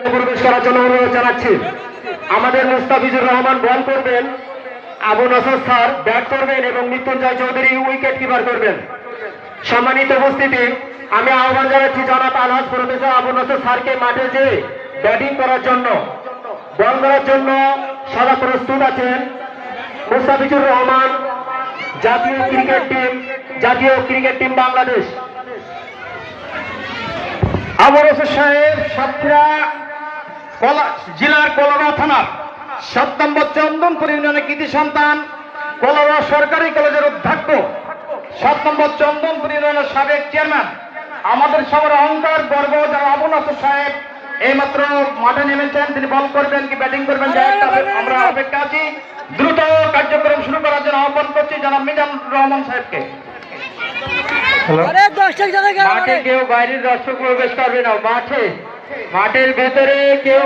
প্রবেশ করার জন্য অনুরোধ জানাচ্ছি। আমাদের মুস্তাফিজুর রহমান বল করবেন, আবু নাসর স্যার ব্যাট করবেন এবং মৃত্যুঞ্জয় চৌধুরী উইকেট কিপার করবেন। সম্মানিত উপস্থিতি, আমি আহ্বান জানাচ্ছি জনাব আলহাজ প্রফেসর আবু নাসর স্যারকে মাঠে যে ব্যাটিং করার জন্য, বল করার জন্য সদা প্রস্তুত আছেন। মুস্তাফিজুর রহমান, জাতীয় ক্রিকেট টিম বাংলাদেশ। আবু নাসর সাহেব সাতক্ষীরা জেলার কলারোয়া থানার 7 নম্বর চন্দনপুর ইউনিয়নের কৃতি সন্তান, কলারোয়া সরকারি কলেজের অধ্যক্ষ, 7 নম্বর চন্দনপুর ইউনিয়নের সাবেক চেয়ারম্যান, আমাদের সবার অহংকার গর্ব যারা আবু নাসর সাহেব এইমাত্র মাঠে নেমেছেন। তিনি বল করবেন কি ব্যাটিং করবেন আমরা অপেক্ষা আছি। দ্রুত কার্যক্রম শুরু করার জন্য আহ্বান করছি জনাব মিজানুর রহমান সাহেবকে। মাঠে কেউ বাইরের দর্শক প্রবেশ করবে না, মাঠের ভেতরে কেউ